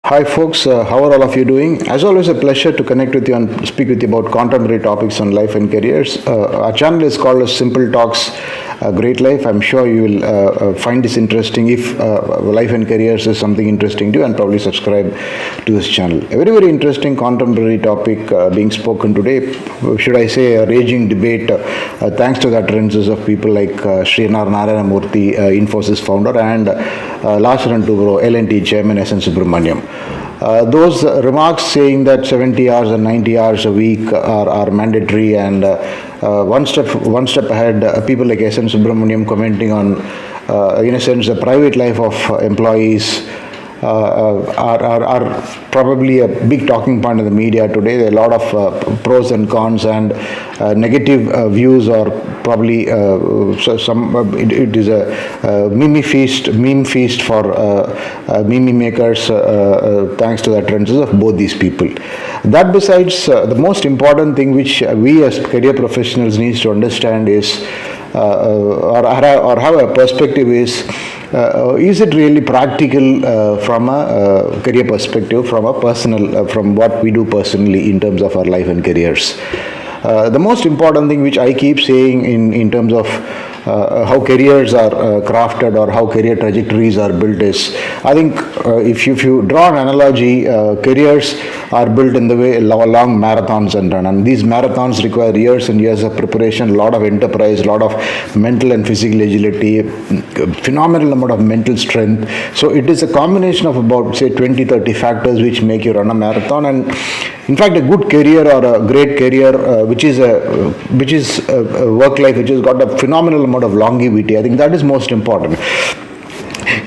Hi folks, how are all of you doing? As always, a pleasure to connect with you and speak with you about contemporary topics on life and careers. Our channel is called as Simple Talks, Great Life. I'm sure you will find this interesting. If life and careers is something interesting to you, and probably subscribe to this channel. A very, very interesting contemporary topic being spoken today. Should I say a raging debate, thanks to the utterances of people like Narayamurthy, Infosys founder, and last run to L&T chairman Subrahmanyam. Those remarks saying that 70 hours and 90 hours a week are mandatory, and one step ahead, people like Subrahmanyam commenting on, in a sense, the private life of employees are probably a big talking point in the media today. There are a lot of pros and cons, and negative views, or probably it is a meme feast for meme makers, thanks to the utterances of both these people. That besides, the most important thing which we as career professionals needs to understand is, or have a perspective is it really practical from a career perspective, from a personal, from what we do personally in terms of our life and careers. The most important thing which I keep saying in terms of how careers are crafted, or how career trajectories are built is, I think if you draw an analogy, careers are built in the way long marathons and run, and these marathons require years and years of preparation, a lot of enterprise, a lot of mental and physical agility, phenomenal amount of mental strength. So it is a combination of about, say, 20-30 factors which make you run a marathon. And in fact, a good career or a great career, which is a work life which has got a phenomenal amount of longevity, I think that is most important.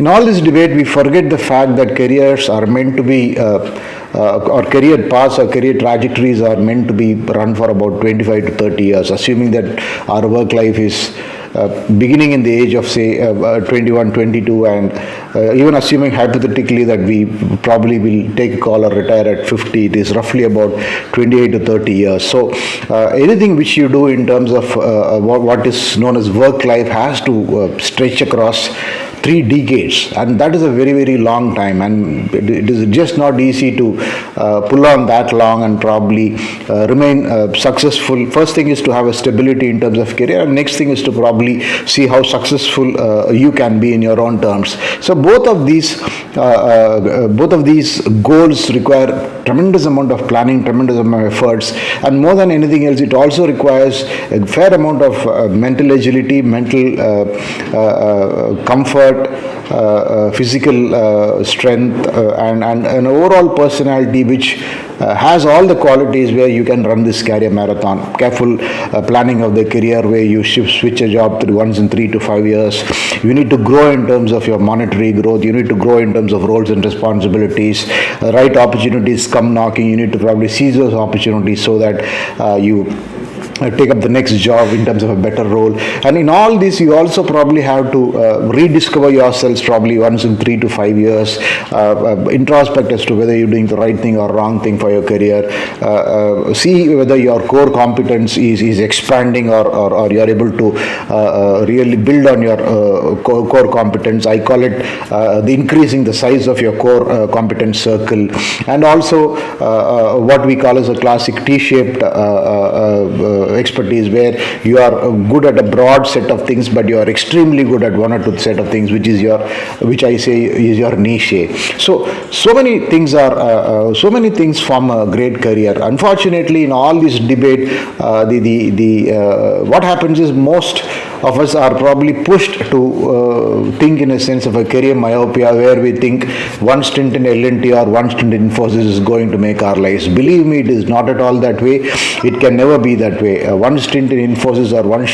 In all this debate, we forget the fact that careers are meant to be, or career paths or career trajectories are meant to be run for about 25 to 30 years, assuming that our work life is beginning in the age of, say, 21, 22, and even assuming hypothetically that we probably will take a call or retire at 50, it is roughly about 28 to 30 years. So anything which you do in terms of what is known as work life has to stretch across 3 decades, and that is a very, very long time, and it is just not easy to pull on that long and probably remain successful. First thing is to have a stability in terms of career, and next thing is to probably see how successful you can be in your own terms. So both of these goals require tremendous amount of planning, tremendous amount of efforts, and more than anything else, it also requires a fair amount of mental agility, mental comfort, physical strength, and an overall personality which has all the qualities where you can run this career marathon. Careful planning of the career, where you switch a job once in 3 to 5 years. You need to grow in terms of your monetary growth. You need to grow in terms of roles and responsibilities. Right opportunities come knocking. You need to probably seize those opportunities so that you take up the next job in terms of a better role. And in all this, you also probably have to rediscover yourselves probably once in 3 to 5 years, introspect as to whether you're doing the right thing or wrong thing for your career, see whether your core competence is expanding, or you're able to really build on your core competence. I call it the increasing the size of your core competence circle, and also what we call as a classic T-shaped expertise, where you are good at a broad set of things, but you are extremely good at one or two set of things, which I say is your niche. So many things form a great career. Unfortunately, in all this debate, what happens is most of us are probably pushed to think in a sense of a career myopia, where we think one stint in L&T or one stint in Infosys is going to make our lives. Believe me, it is not at all that way. It can never be that way. One stint in Infosys or one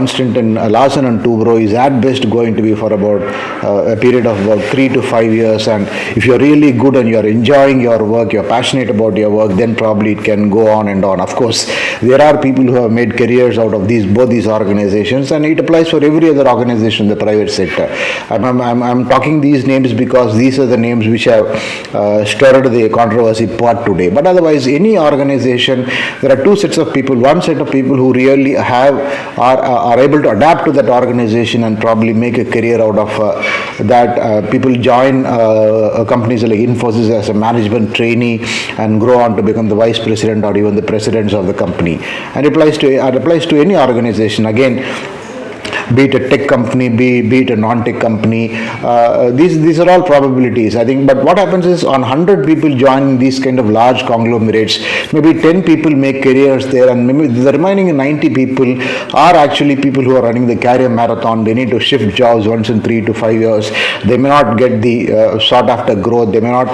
stint in Larsen and Toubro is at best going to be for about a period of about 3 to 5 years. And if you're really good and you're enjoying your work, you're passionate about your work, then probably it can go on and on. Of course, there are people who have made careers out of both these organizations, and it applies for every other organization in the private sector. I'm talking these names because these are the names which have stirred the controversy part today. But otherwise, any organization, there are two sets of people. One set of people who really have are able to adapt to that organization and probably make a career out of that. People join companies like Infosys as a management trainee and grow on to become the vice president or even the presidents of the company. And it applies to any organization. Again, be it a tech company, be it a non-tech company. These are all probabilities, I think. But what happens is, on 100 people joining these kind of large conglomerates, maybe 10 people make careers there, and maybe the remaining 90 people are actually people who are running the career marathon. They need to shift jobs once in 3 to 5 years. They may not get the sought-after growth. They may not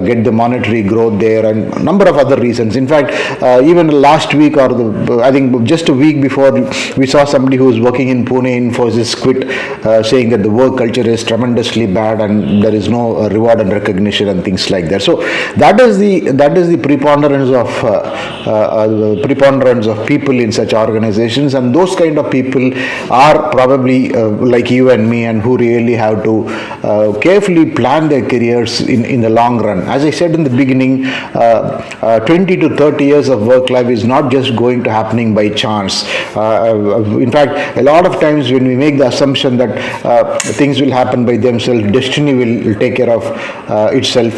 get the monetary growth there, and a number of other reasons. In fact, even last week, or I think just a week before, we saw somebody who was working in Pune, Infosys, quit, saying that the work culture is tremendously bad and there is no reward and recognition and things like that. So that is the preponderance of people in such organizations, and those kind of people are probably like you and me, and who really have to carefully plan their careers in the long run. As I said in the beginning, 20 to 30 years of work life is not just going to happening by chance. In fact, a lot of times when we make the assumption that things will happen by themselves, destiny will take care of itself.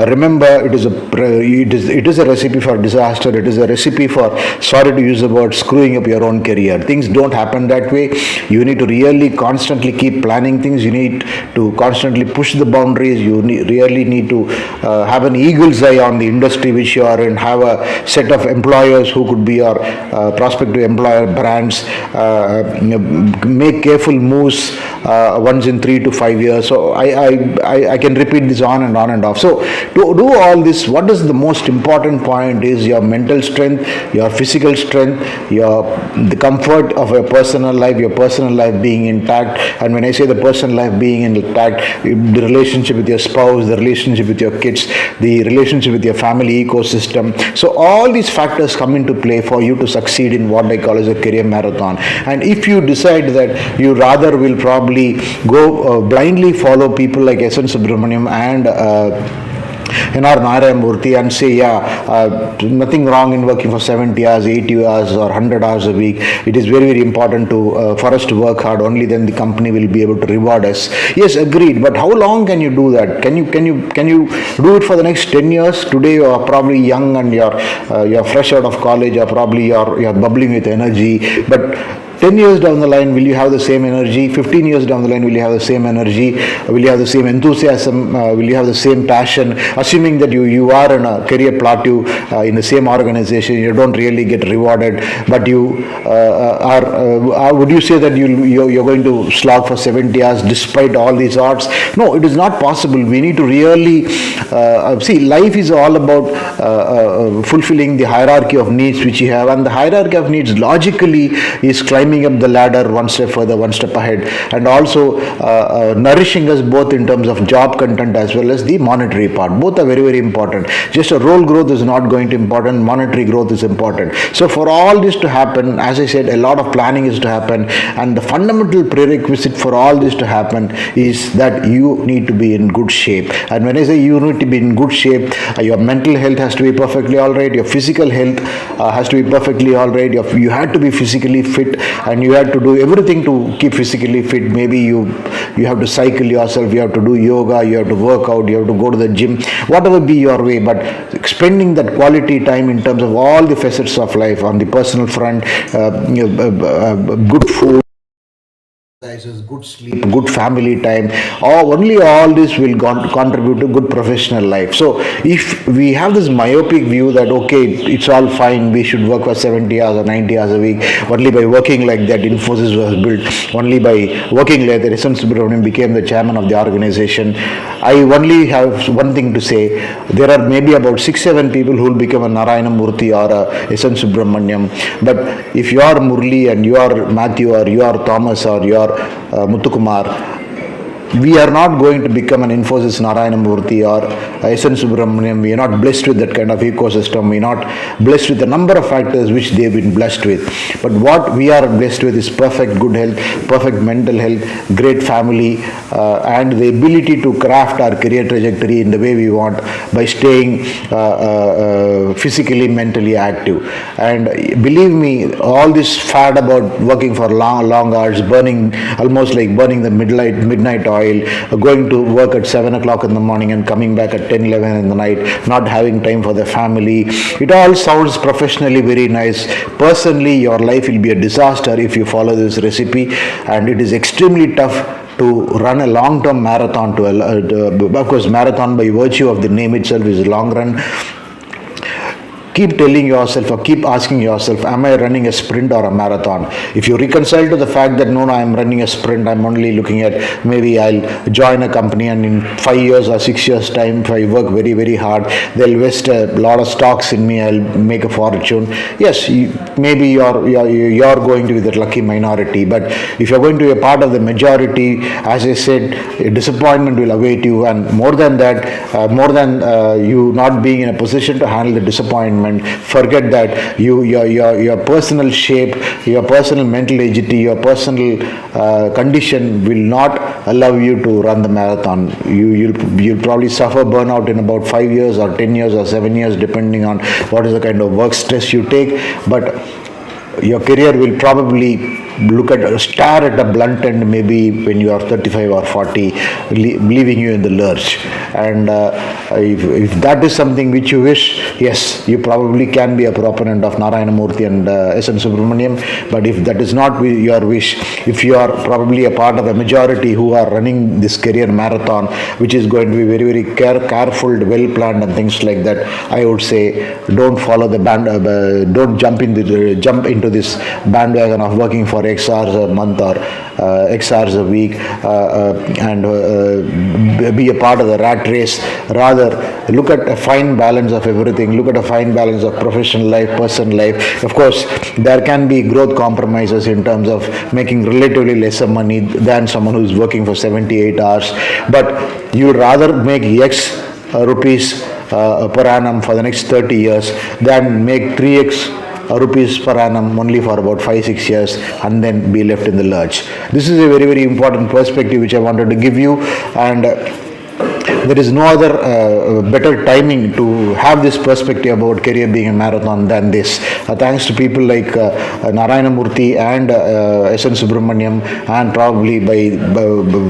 Remember, it is a recipe for disaster. It is a recipe for, sorry to use the word, screwing up your own career. Things don't happen that way. You need to really constantly keep planning things. You need to constantly push the boundaries. You really need to have an eagle's eye on the industry which you are in, have a set of employers who could be your prospective employer brands, make careful moves once in 3 to 5 years. So I can repeat this on and on and off. So to do all this, what is the most important point is your mental strength, your physical strength, the comfort of your personal life being intact. And when I say the personal life being intact, the relationship with your spouse, the relationship with your kids, the relationship with your family ecosystem. So all these factors come into play for you to succeed in what I call as a career marathon. And if you decide that you rather will probably go blindly follow people like Subrahmanyam and Narayamurthy and say, nothing wrong in working for 70 hours, 80 hours or 100 hours a week. It is very, very important for us to work hard. Only then the company will be able to reward us. Yes, agreed. But how long can you do that? Can you do it for the next 10 years? Today you are probably young and you're fresh out of college, or probably you're bubbling with energy. But 10 years down the line, will you have the same energy? 15 years down the line, will you have the same energy? Will you have the same enthusiasm? Will you have the same passion? Assuming that you are in a career plateau in the same organization, you don't really get rewarded, but you would you say that you're going to slog for 70 hours despite all these odds? No, it is not possible. We need to really see, life is all about fulfilling the hierarchy of needs which you have, and the hierarchy of needs logically is climbing up the ladder one step further, one step ahead, and also nourishing us both in terms of job content as well as the monetary part. Both are very, very important. Just a role growth is not going to important. Monetary growth is important. So for all this to happen, as I said, a lot of planning is to happen, and the fundamental prerequisite for all this to happen is that you need to be in good shape. And when I say you need to be in good shape, your mental health has to be perfectly all right. Your physical health has to be perfectly all right. You had to be physically fit, and you have to do everything to keep physically fit. Maybe you have to cycle yourself, you have to do yoga, you have to work out, you have to go to the gym, whatever be your way, but spending that quality time in terms of all the facets of life, on the personal front, good food, good sleep, good family time, only all this will contribute to good professional life. So if we have this myopic view that okay, it's all fine, we should work for 70 hours or 90 hours a week, only by working like that Infosys was built, only by working like that Subrahmanyam became the chairman of the organization. I only have one thing to say: there are maybe about 6-7 people who will become a Narayamurthy or a Subrahmanyam, but if you are Murli and you are Matthew or you are Thomas or you are Muthukumar, we are not going to become an Infosys Narayamurthy or Subrahmanyam. We are not blessed with that kind of ecosystem. We are not blessed with a number of factors which they have been blessed with. But what we are blessed with is perfect good health, perfect mental health, great family, and the ability to craft our career trajectory in the way we want by staying physically, mentally active. And believe me, all this fad about working for long hours, almost like burning the midnight oil, going to work at 7 o'clock in the morning and coming back at 10, 11 in the night, not having time for the family. It all sounds professionally very nice. Personally, your life will be a disaster if you follow this recipe, and it is extremely tough to run a long-term marathon. Of course, marathon by virtue of the name itself is a long run. Keep telling yourself or keep asking yourself, am I running a sprint or a marathon? If you reconcile to the fact that no, I'm running a sprint, I'm only looking at maybe I'll join a company and in 5 years or 6 years time, if I work very, very hard, they'll invest a lot of stocks in me, I'll make a fortune. Yes, maybe you're going to be the lucky minority, but if you're going to be a part of the majority, as I said, a disappointment will await you, and more than that, you not being in a position to handle the disappointment, forget that your personal shape, your personal mental agility, your personal condition will not allow you to run the marathon. You'll probably suffer burnout in about 5 years or 10 years or 7 years, depending on what is the kind of work stress you take. But your career will probably stare at a blunt end maybe when you are 35 or 40, leaving you in the lurch. And if that is something which you wish, yes, you probably can be a proponent of Narayamurthy and S.N. Subrahmanyam. But if that is not your wish, if you are probably a part of a majority who are running this career marathon, which is going to be very, very careful, well planned and things like that, I would say don't follow the don't jump into this bandwagon of working for X hours a month or X hours a week and be a part of the rat race. Rather, look at a fine balance of everything. Look at a fine balance of professional life, personal life. Of course, there can be growth compromises in terms of making relatively lesser money than someone who is working for 78 hours. But you would rather make X rupees per annum for the next 30 years than make 3x rupees per annum only for about 5-6 years and then be left in the lurch. This is a very, very important perspective which I wanted to give you, and there is no other better timing to have this perspective about career being a marathon than this. Thanks to people like Narayamurthy and S.N. Subrahmanyam, and probably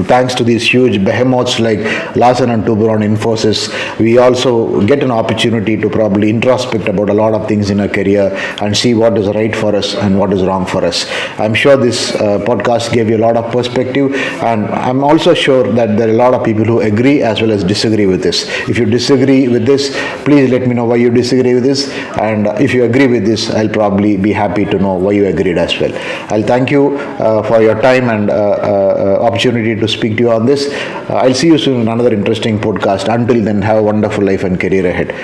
thanks to these huge behemoths like Larsen and Toubro and Infosys, we also get an opportunity to probably introspect about a lot of things in our career and see what is right for us and what is wrong for us. I'm sure this podcast gave you a lot of perspective, and I'm also sure that there are a lot of people who agree as well as disagree with this. If you disagree with this, please let me know why you disagree with this, and if you agree with this, I'll probably be happy to know why you agreed as well. I'll thank you for your time and opportunity to speak to you on this. I'll see you soon in another interesting podcast. Until then, have a wonderful life and career ahead.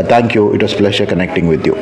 Thank you. It was a pleasure connecting with you.